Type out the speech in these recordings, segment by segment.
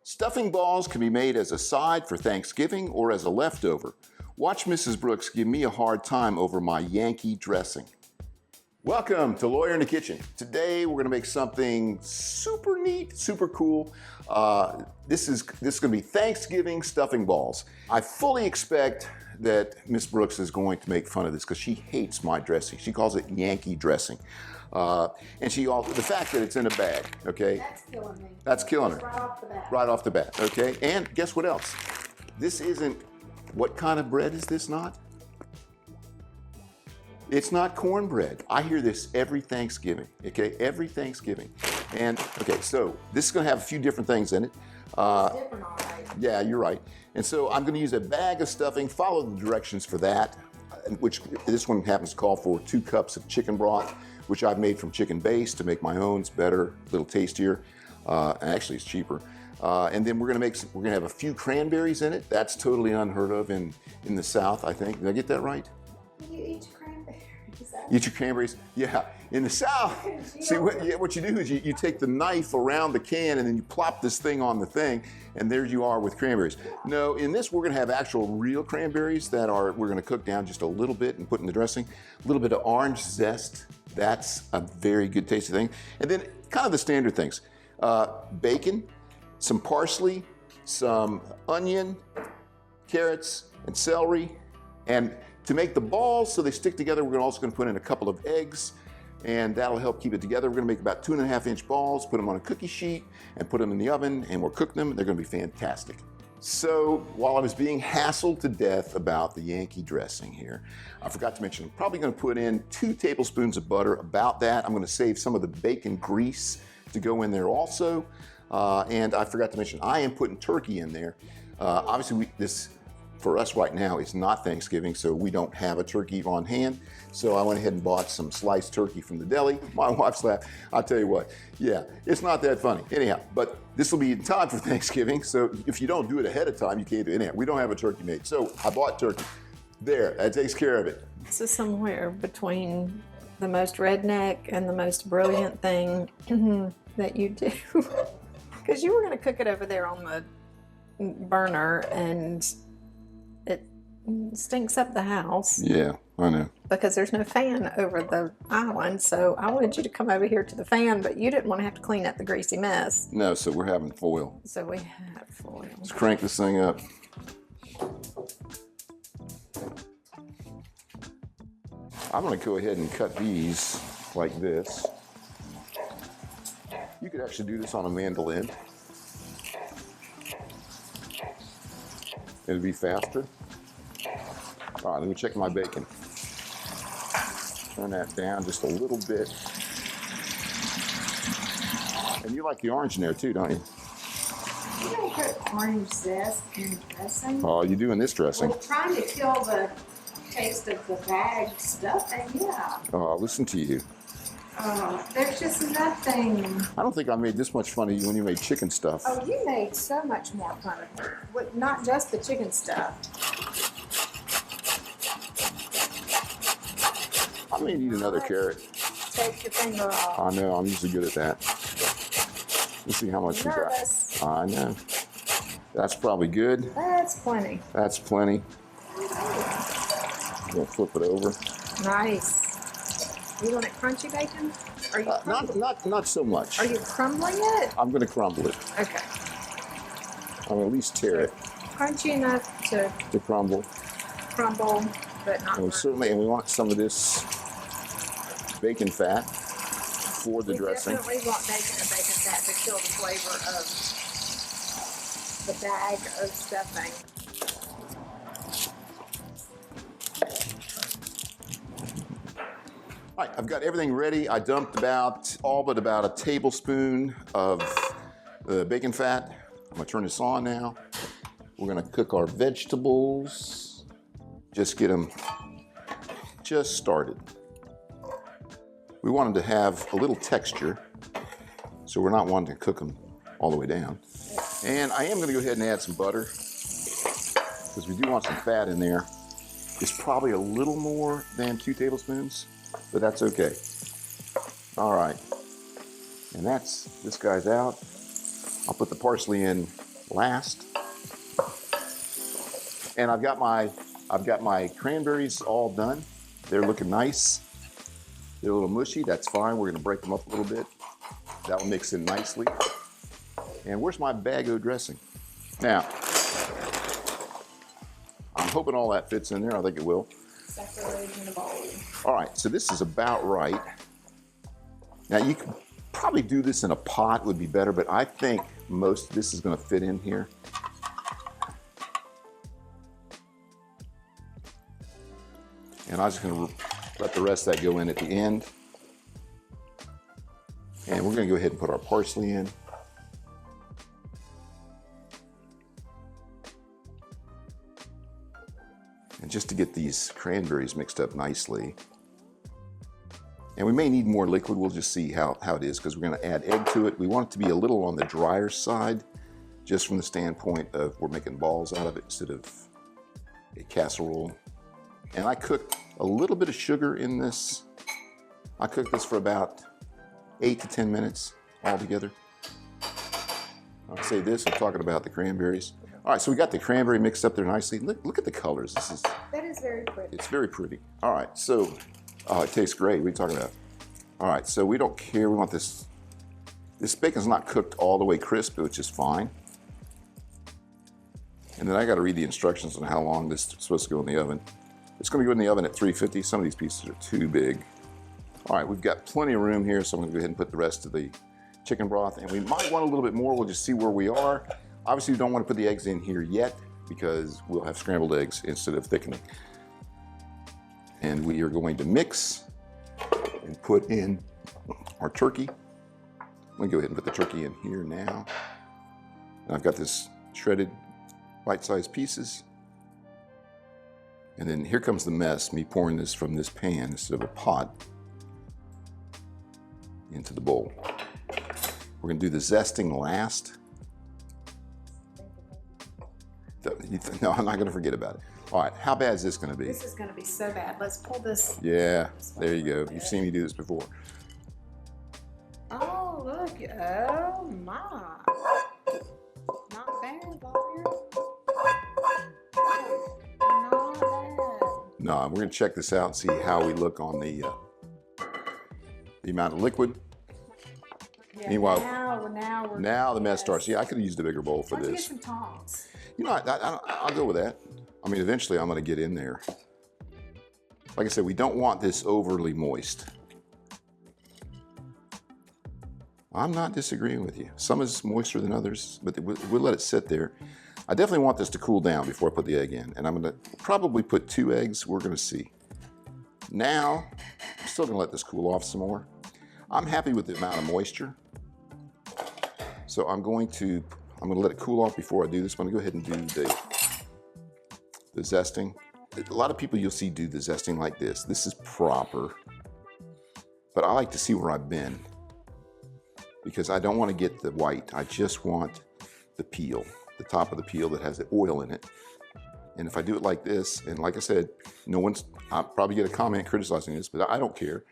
Stuffing balls can be made as a side for Thanksgiving or as a leftover. Watch Mrs. Brooks give me a hard time over my Yankee dressing. Welcome to Lawyer in the Kitchen. Today we're gonna make something super neat, super cool. This is gonna be Thanksgiving stuffing balls. I fully expect that Miss Brooks is going to make fun of this because she hates my dressing. She calls it Yankee dressing. And she also, the fact that it's in a bag, okay? That's killing me. That's killing her. Right off the bat. Right off the bat, okay? And guess what else? This isn't, what kind of bread is this not? It's not cornbread. I hear this every Thanksgiving, okay? Every Thanksgiving. And, okay, so this is gonna have a few different things in it. It's different, all right. Yeah, you're right. And so I'm gonna use a bag of stuffing, follow the directions for that, which this one happens to call for 2 cups of chicken broth, which I've made from chicken base to make my own. It's better, a little tastier. Actually, it's cheaper. And then we're gonna have a few cranberries in it. That's totally unheard of in the South, I think. Did I get that right? You eat your cranberries. Eat your cranberries? Yeah, in the South. See, what you do is you take the knife around the can and then you plop this thing on the thing, and there you are with cranberries. No, in this we're gonna have actual real cranberries that we're gonna cook down just a little bit and put in the dressing. A little bit of orange zest. That's a very good tasty thing. And then kind of the standard things. Bacon, some parsley, some onion, carrots, and celery. And to make the balls so they stick together, we're also gonna put in a couple of eggs, and that'll help keep it together. We're gonna make about 2.5-inch balls, put them on a cookie sheet, and put them in the oven, and we'll cook them. They're gonna be fantastic. So while I was being hassled to death about the Yankee dressing here, I forgot to mention I'm probably gonna put in 2 tablespoons of butter, about that. I'm gonna save some of the bacon grease to go in there also. And I forgot to mention, I am putting turkey in there. Obviously, this for us right now is not Thanksgiving, so we don't have a turkey on hand. So I went ahead and bought some sliced turkey from the deli. My wife's laughed. I'll tell you what, yeah, it's not that funny. Anyhow, but this will be in time for Thanksgiving, so if you don't do it ahead of time, you can't do it. Anyhow, we don't have a turkey made, so I bought turkey. There, that takes care of it. This is somewhere between the most redneck and the most brilliant thing that you do. Because you were going to cook it over there on the burner and it stinks up the house. Yeah, I know. Because there's no fan over the island, so I wanted you to come over here to the fan, but you didn't want to have to clean up the greasy mess. No, so we're having foil. So we have foil. Let's crank this thing up. I'm gonna go ahead and cut these like this. You could actually do this on a mandolin. It'll be faster. All right, let me check my bacon. Turn that down just a little bit. And you like the orange in there too, don't you? You don't put orange zest in dressing. Oh, you do in this dressing. We're trying to kill the taste of the bagged stuff, and yeah. Oh, listen to you. There's just nothing. I don't think I made this much fun of you when you made chicken stuff. Oh, you made so much more fun of it. With not just the chicken stuff. I may need another carrot. Take your finger off. I know, I'm usually good at that. Let's see how much we got. Nervous. I know. That's probably good. That's plenty. That's plenty. I'm gonna flip it over. Nice. You want it crunchy bacon? Are you Not so much. Are you crumbling it? I'm gonna crumble it. Okay. I'm gonna at least tear it Crunchy enough to crumble. crumble, but not And burn. we want some of this bacon fat for the dressing. We definitely want bacon and bacon fat to kill the flavor of the bag of stuffing. All right, I've got everything ready. I dumped all but about a tablespoon of the bacon fat. I'm gonna turn this on now. We're gonna cook our vegetables. Just get them just started. We want them to have a little texture, so we're not wanting to cook them all the way down. And I am gonna go ahead and add some butter, because we do want some fat in there. It's probably a little more than 2 tablespoons, but that's okay. All right, and this guy's out. I'll put the parsley in last. And I've got my cranberries all done. They're looking nice. They're a little mushy, that's fine. We're gonna break them up a little bit. That will mix in nicely. And where's my Bago dressing? Now, I'm hoping all that fits in there. I think it will. Separate in the bowl. All right, so this is about right. Now you can probably do this in a pot would be better, but I think most of this is gonna fit in here. And I'm just gonna let the rest of that go in at the end. And we're gonna go ahead and put our parsley in. And just to get these cranberries mixed up nicely. And we may need more liquid, we'll just see how it is, because we're gonna add egg to it. We want it to be a little on the drier side, just from the standpoint of we're making balls out of it instead of a casserole. And I cooked a little bit of sugar in this. I cooked this for about 8 to 10 minutes altogether. I'll say this, I'm talking about the cranberries. All right, so we got the cranberry mixed up there nicely. Look at the colors. That is very pretty. It's very pretty. All right, so, oh, it tastes great. What are you talking about? All right, so we don't care. We want this bacon's not cooked all the way crisp, which is fine. And then I gotta read the instructions on how long this is supposed to go in the oven. It's gonna go in the oven at 350. Some of these pieces are too big. All right, we've got plenty of room here, so I'm gonna go ahead and put the rest of the chicken broth, and we might want a little bit more. We'll just see where we are. Obviously, we don't want to put the eggs in here yet because we'll have scrambled eggs instead of thickening. And we are going to mix and put in our turkey. I'm gonna go ahead and put the turkey in here now. And I've got this shredded bite-sized pieces. And then here comes the mess, me pouring this from this pan instead of a pot into the bowl. We're gonna do the zesting last. No, I'm not gonna forget about it. All right, how bad is this gonna be? This is gonna be so bad. Let's pull this. Yeah, there you go. You've seen me do this before. Oh, look. Oh, my. Not bad, Lawyer. Not bad. No, we're gonna check this out and see how we look on the amount of liquid. Yeah, Meanwhile, now the mess starts. Yeah, I could have used a bigger bowl for Why don't you this. get some tongs? You know, I'll go with that. I mean, eventually I'm gonna get in there. Like I said, we don't want this overly moist. I'm not disagreeing with you. Some is moister than others, but we'll let it sit there. I definitely want this to cool down before I put the egg in. And I'm gonna probably put 2 eggs, we're gonna see. Now, I'm still gonna let this cool off some more. I'm happy with the amount of moisture. So I'm gonna let it cool off before I do this. I'm gonna go ahead and do the zesting. A lot of people you'll see do the zesting like this. This is proper, but I like to see where I've been because I don't want to get the white. I just want the peel, the top of the peel that has the oil in it. And if I do it like this, and like I said, I'll probably get a comment criticizing this, but I don't care.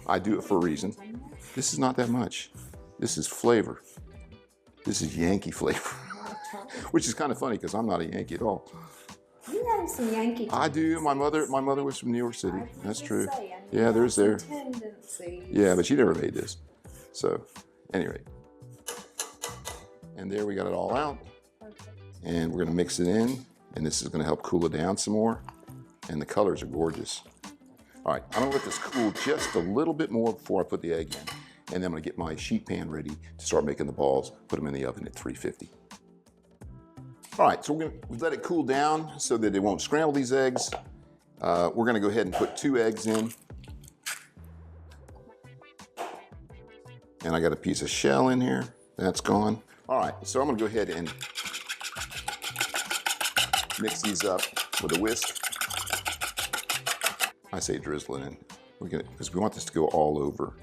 I do it for a reason. This is not that much. This is flavor. This is Yankee flavor, which is kind of funny because I'm not a Yankee at all. You have some Yankee. I do. My mother was from New York City. That's true. Yeah, there's there. Yeah, but she never made this. So, anyway. And there we got it all out. And we're gonna mix it in, and this is gonna help cool it down some more. And the colors are gorgeous. All right, I'm gonna let this cool just a little bit more before I put the egg in. And then I'm gonna get my sheet pan ready to start making the balls, put them in the oven at 350. All right, so we're gonna let it cool down so that it won't scramble these eggs. We're gonna go ahead and put 2 eggs in. And I got a piece of shell in here, that's gone. All right, so I'm gonna go ahead and mix these up with a whisk. I say drizzle it in, because we want this to go all over.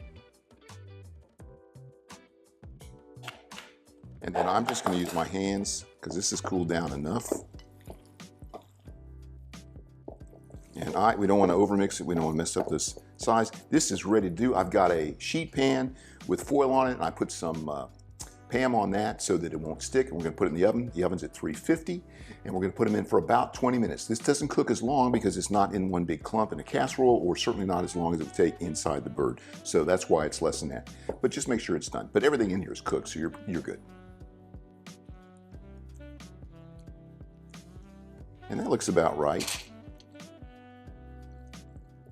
And then I'm just gonna use my hands because this is cooled down enough. And we don't wanna overmix it. We don't wanna mess up this size. This is ready to do. I've got a sheet pan with foil on it, and I put some Pam on that so that it won't stick, and we're going to put it in the oven. The oven's at 350, and we're going to put them in for about 20 minutes. This doesn't cook as long because it's not in one big clump in a casserole, or certainly not as long as it would take inside the bird. So that's why it's less than that. But just make sure it's done. But everything in here is cooked, so you're good. And that looks about right.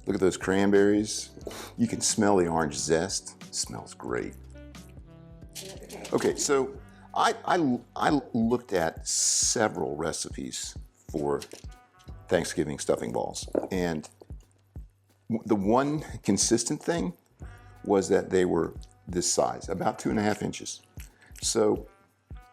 Look at those cranberries. You can smell the orange zest. It smells great. Okay, so I looked at several recipes for Thanksgiving stuffing balls, and the one consistent thing was that they were this size, about 2.5 inches. So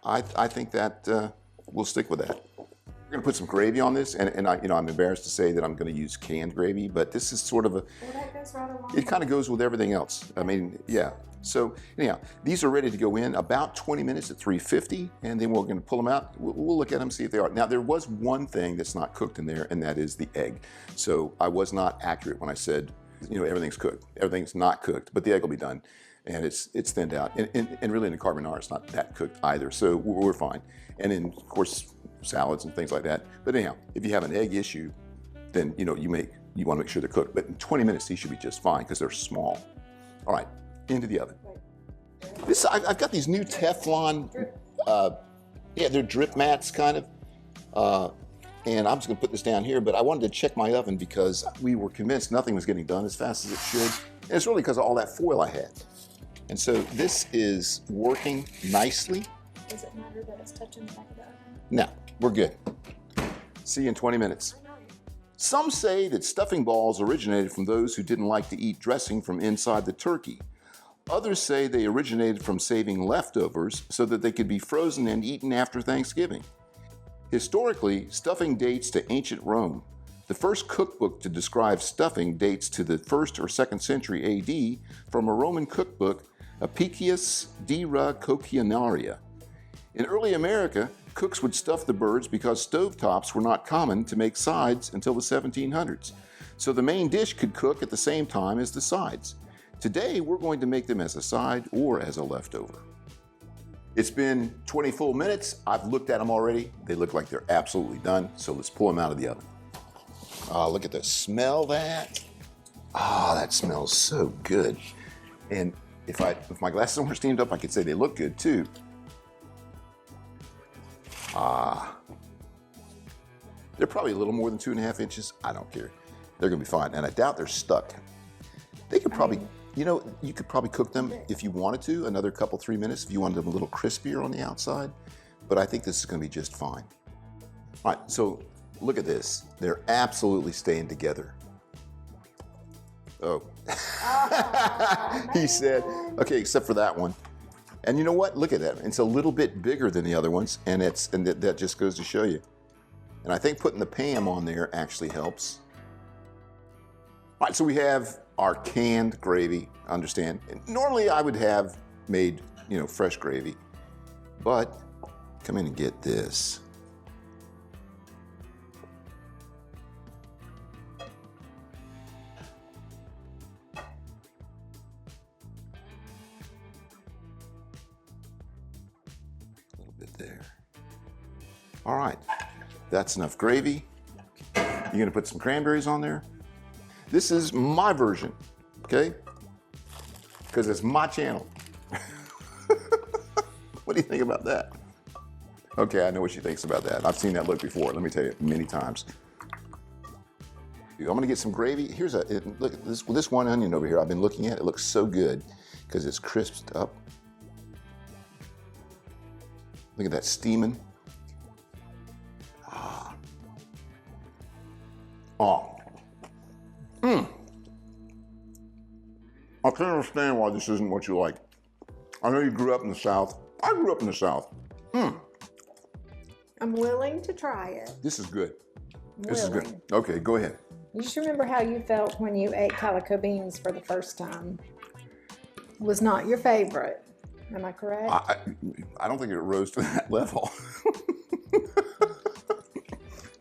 I think that we'll stick with that. We're going to put some gravy on this, and I'm embarrassed to say that I'm going to use canned gravy, but this is sort of that goes right along. it kind of goes with everything else. I mean, yeah. So anyhow, these are ready to go in about 20 minutes at 350, and then we're going to pull them out. We'll look at them, see if they are. Now, there was one thing that's not cooked in there, and that is the egg. So I was not accurate when I said, everything's cooked. Everything's not cooked, but the egg will be done, and it's thinned out. And really in the carbonara, it's not that cooked either, so we're fine. And then, of course, salads and things like that. But anyhow, if you have an egg issue, then you want to make sure they're cooked. But in 20 minutes, these should be just fine because they're small. All right, into the oven. I've got these new Teflon, they're drip mats kind of. And I'm just going to put this down here, but I wanted to check my oven because we were convinced nothing was getting done as fast as it should. And it's really because of all that foil I had. And so this is working nicely. Does it matter that it's touching the back of the oven? No, we're good. See you in 20 minutes. Some say that stuffing balls originated from those who didn't like to eat dressing from inside the turkey. Others say they originated from saving leftovers so that they could be frozen and eaten after Thanksgiving. Historically, stuffing dates to ancient Rome. The first cookbook to describe stuffing dates to the 1st or 2nd century AD from a Roman cookbook, Apicius de Re Coquinaria. In early America, cooks would stuff the birds because stovetops were not common to make sides until the 1700s. So the main dish could cook at the same time as the sides. Today, we're going to make them as a side or as a leftover. It's been 20 full minutes. I've looked at them already. They look like they're absolutely done. So let's pull them out of the oven. Look at this. Smell that. That smells so good. And if my glasses weren't steamed up, I could say they look good too. They're probably a little more than 2.5 inches. I don't care. They're gonna be fine. And I doubt they're stuck. They could probably, you could probably cook them if you wanted to, another couple, 3 minutes if you wanted them a little crispier on the outside. But I think this is gonna be just fine. All right, so look at this. They're absolutely staying together. Oh. He said, okay, except for that one. And you know what? Look at that. It's a little bit bigger than the other ones, and that just goes to show you. And I think putting the Pam on there actually helps. All right, so we have our canned gravy, understand. Normally I would have made, fresh gravy, but come in and get this. There. All right, that's enough gravy. You're gonna put some cranberries on there. This is my version, okay? Because it's my channel. What do you think about that? Okay, I know what she thinks about that. I've seen that look before, let me tell you, many times. I'm gonna get some gravy. Look at this one onion over here I've been looking at. It looks so good because it's crisped up. Look at that steaming. I can't understand why this isn't what you like. I know you grew up in the South. I grew up in the South. I'm willing to try it. This is good. This is good. Okay, go ahead. You just remember how you felt when you ate calico beans for the first time. It was not your favorite. Am I correct? I don't think it rose to that level.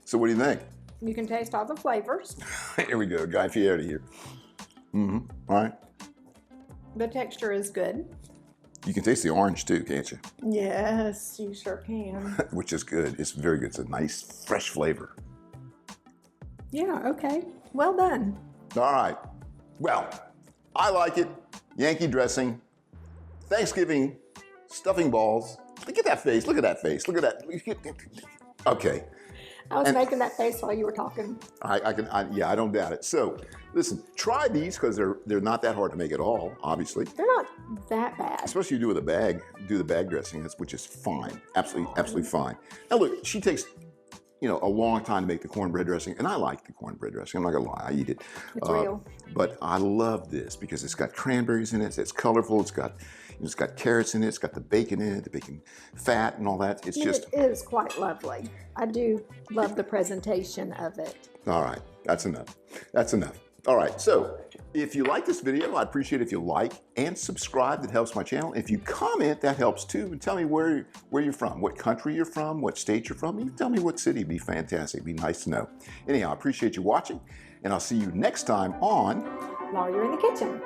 So what do you think? You can taste all the flavors. Here we go, Guy Fieri here. All right. The texture is good. You can taste the orange too, can't you? Yes, you sure can. Which is good. It's very good. It's a nice, fresh flavor. Yeah, okay. Well done. All right. Well, I like it. Yankee dressing, Thanksgiving stuffing balls. Look at that face. Look at that face. Look at that. Okay. I was making that face while you were talking. I don't doubt it. So, listen, try these because they're not that hard to make at all, obviously. They're not that bad. Especially you do with a bag, do the bag dressing, which is fine. Absolutely fine. Now look, she takes, a long time to make the cornbread dressing, and I like the cornbread dressing. I'm not gonna lie, I eat it. It's real. But I love this because it's got cranberries in it. It's colorful. It's got carrots in it. It's got the bacon in it, the bacon fat and all that. It is quite lovely. I do love the presentation of it. All right, that's enough. That's enough. All right, so if you like this video, I'd appreciate it if you like and subscribe. That helps my channel. If you comment, that helps too. And tell me where you're from, what country you're from, what state you're from. You can tell me what city. It'd be fantastic. It'd be nice to know. Anyhow, I appreciate you watching, and I'll see you next time on While you're in the kitchen.